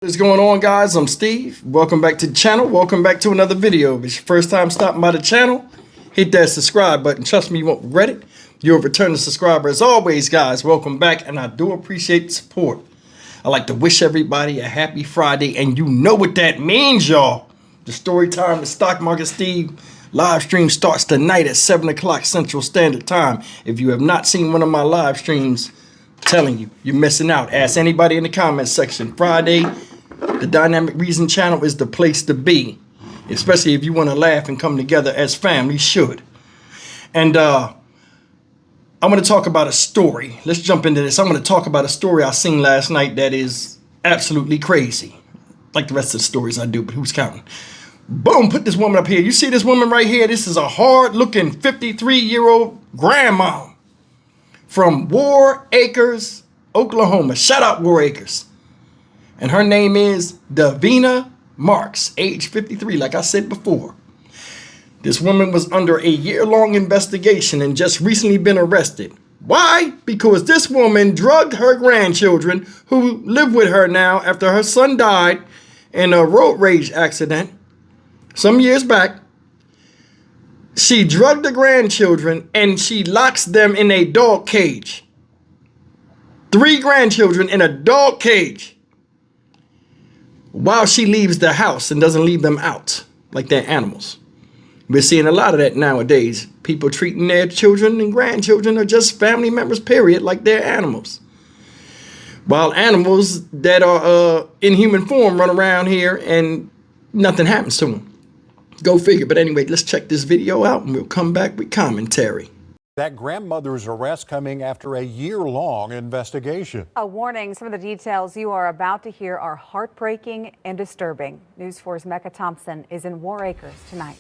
What's going on, guys? I'm Steve. Welcome back to the channel. Welcome back to another video. If it's your first time stopping by the channel, hit that subscribe button. Trust me, you won't regret it. You're a returning subscriber. As always, guys, welcome back, and I do appreciate the support. I like to wish everybody a happy Friday, and you know what that means, y'all. The story time with Stock Market Steve live stream starts tonight at 7 o'clock Central Standard Time. If you have not seen one of my live streams, telling you, you're missing out. Ask anybody in the comments section. Friday, the Dynamic Reason channel is the place to be, especially if you want to laugh and come together as family should. And I'm going to talk about a story. Let's jump into this. I'm going to talk about a story I seen last night that is absolutely crazy. Like the rest of the stories I do, but who's counting? Boom, put this woman up here. You see this woman right here? This is a hard-looking 53-year-old grandma from War Acres, Oklahoma. Shout out War Acres. And her name is Davina Marks, age 53, like I said before. This woman was under a year-long investigation and just recently been arrested. Why? Because this woman drugged her grandchildren who live with her now after her son died in a road rage accident some years back. She drugged the grandchildren and she locks them in a dog cage. 3 grandchildren in a dog cage while she leaves the house and doesn't leave them out like they're animals. We're seeing a lot of that nowadays. People treating their children and grandchildren or just family members, period, like they're animals. While animals that are in human form run around here and nothing happens to them. Go figure. But anyway, let's check this video out and we'll come back with commentary. That grandmother's arrest coming after a year-long investigation. A warning, some of the details you are about to hear are heartbreaking and disturbing. News 4's Mecca Thompson is in War Acres tonight.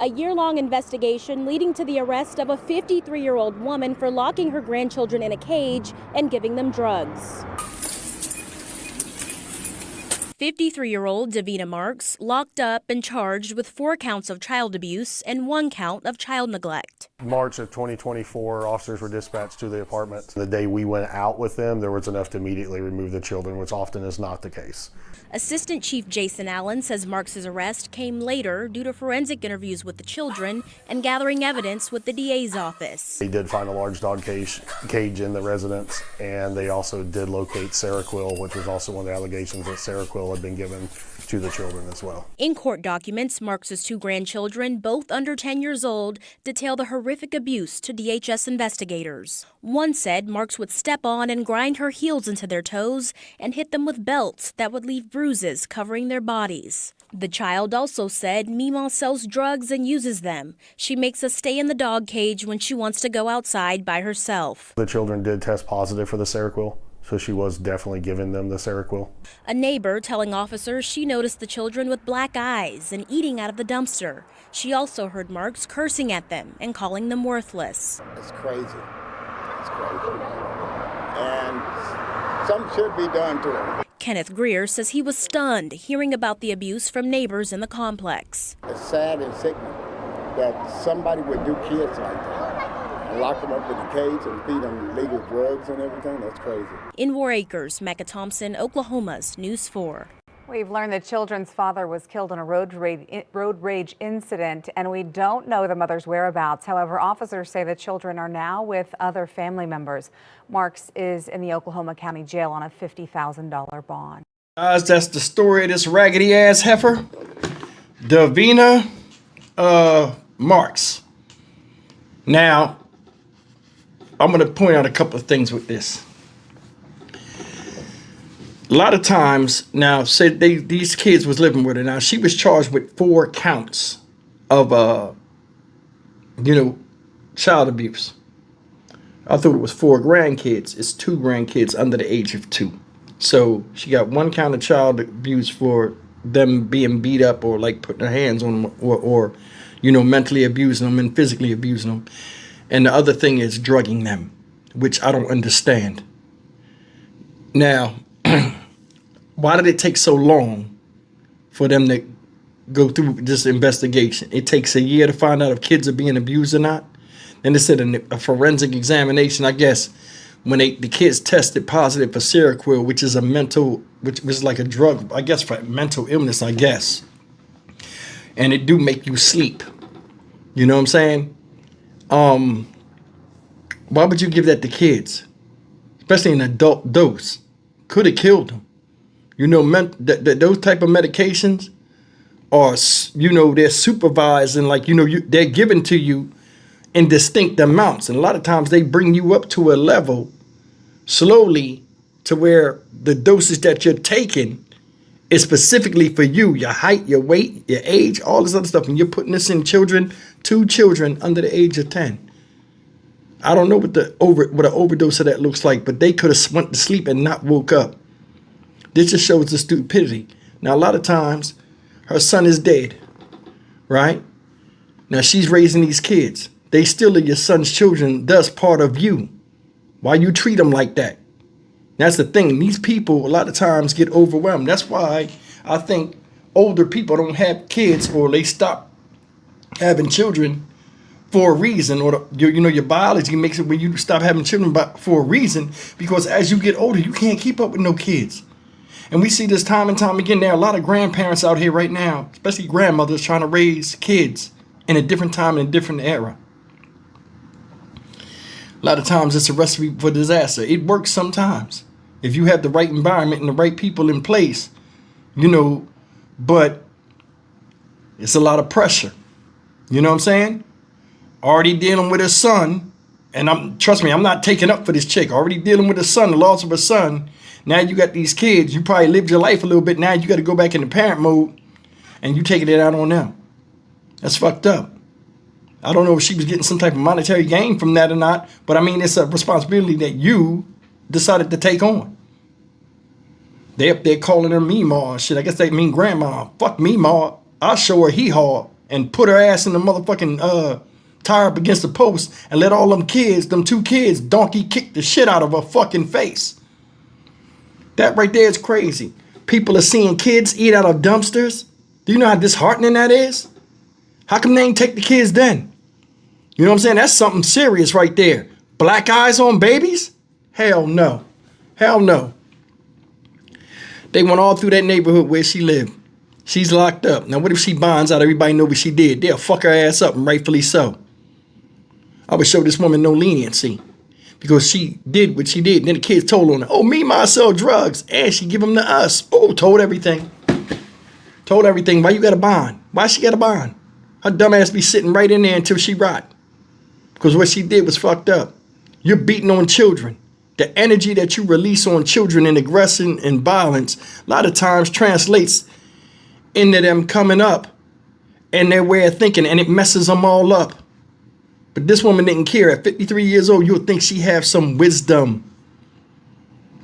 A year-long investigation leading to the arrest of a 53-year-old woman for locking her grandchildren in a cage and giving them drugs. 53-year-old Davina Marks locked up and charged with 4 counts of child abuse and 1 count of child neglect. March of 2024, officers were dispatched to the apartment. The day we went out with them, there was enough to immediately remove the children, which often is not the case. Assistant Chief Jason Allen says Marks' arrest came later due to forensic interviews with the children and gathering evidence with the DA's office. They did find a large dog cage in the residence, and they also did locate Seroquel, which was also one of the allegations that Seroquel had been given to the children as well. In court documents, Marks' 2 grandchildren, both under 10 years old, detail the horrific abuse to DHS investigators. One said Marks would step on and grind her heels into their toes and hit them with belts that would leave bruises covering their bodies. The child also said Mima sells drugs and uses them. She makes us stay in the dog cage when she wants to go outside by herself. The children did test positive for the Seroquel, so she was definitely giving them the Seroquel. A neighbor telling officers she noticed the children with black eyes and eating out of the dumpster. She also heard Marks cursing at them and calling them worthless. It's crazy. It's crazy. And something should be done to them. Kenneth Greer says he was stunned hearing about the abuse from neighbors in the complex. It's sad and sickening that somebody would do kids like that and lock them up in a cage and feed them legal drugs and everything. That's crazy. In War Acres, Mecca Thompson, Oklahoma's News 4. We've learned the children's father was killed in a road rage incident, and we don't know the mother's whereabouts. However, officers say the children are now with other family members. Marks is in the Oklahoma County Jail on a $50,000 bond. Guys, that's the story of this raggedy ass heifer, Davina Marks. Now, I'm going to point out a couple of things with this. A lot of times now, say these kids was living with her. Now she was charged with 4 counts of child abuse. I thought it was 4 grandkids. It's 2 grandkids under the age of 2. So she got 1 count of child abuse for them being beat up or like putting their hands on them or mentally abusing them and physically abusing them. And the other thing is drugging them, which I don't understand. Now, why did it take so long for them to go through this investigation? It takes a year to find out if kids are being abused or not. Then they said a forensic examination, I guess, when the kids tested positive for Seroquel, which is which was like a drug, I guess, for mental illness, I guess. And it do make you sleep. You know what I'm saying? Why would you give that to kids? Especially an adult dose. Could have killed them. You know, those type of medications are, you know, they're supervised and like, you know, they're given to you in distinct amounts. And a lot of times they bring you up to a level slowly to where the dosage that you're taking is specifically for you, your height, your weight, your age, all this other stuff. And you're putting this in children, 2 children under the age of 10. I don't know what an overdose of that looks like, but they could have went to sleep and not woke up. This just shows the stupidity. Now, a lot of times, her son is dead, right? Now, she's raising these kids. They still are your son's children, thus part of you. Why you treat them like that? That's the thing. These people, a lot of times, get overwhelmed. That's why I think older people don't have kids, or they stop having children for a reason, or your biology makes it when you stop having children for a reason, because as you get older, you can't keep up with no kids. And we see this time and time again. There are a lot of grandparents out here right now, especially grandmothers, trying to raise kids in a different time and a different era. A lot of times it's a recipe for disaster. It works sometimes if you have the right environment and the right people in place, you know, but it's a lot of pressure. You know what I'm saying? Already dealing with his son, and trust me, I'm not taking up for this chick. Already dealing with his son, the loss of her son. Now you got these kids. You probably lived your life a little bit. Now you got to go back into parent mode, and you taking it out on them. That's fucked up. I don't know if she was getting some type of monetary gain from that or not, but I mean, it's a responsibility that you decided to take on. They up there calling her Meemaw and shit. I guess they mean grandma. Fuck Meemaw. I'll show her hee-haw and put her ass in the motherfucking tire up against the post and let all them 2 kids, donkey kick the shit out of her fucking face. That right there is crazy. People are seeing kids eat out of dumpsters. Do you know how disheartening that is? How come they ain't take the kids then? You know what I'm saying? That's something serious right there. Black eyes on babies? Hell no. Hell no. They went all through that neighborhood where she lived. She's locked up. Now, what if she bonds out? Everybody know what she did. They'll fuck her ass up, and rightfully so. I would show this woman no leniency because she did what she did. And then the kids told on her, oh, Meemaw sell drugs. And she give them to us. Oh, told everything. Told everything. Why you got a bond? Why she got a bond? Her dumb ass be sitting right in there until she rot. Because what she did was fucked up. You're beating on children. The energy that you release on children in aggression and violence a lot of times translates into them coming up and their way of thinking, and it messes them all up. But this woman didn't care. At 53 years old, you'll think she have some wisdom.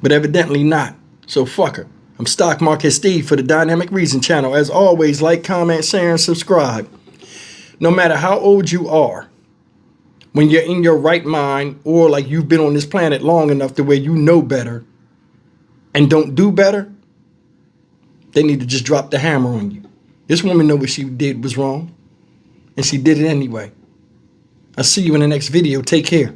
But evidently not. So fuck her. I'm Stock Market Steve for the Dynamic Reason channel. As always, like, comment, share, and subscribe. No matter how old you are, when you're in your right mind, or like you've been on this planet long enough to where you know better and don't do better, they need to just drop the hammer on you. This woman know what she did was wrong, and she did it anyway. I'll see you in the next video. Take care.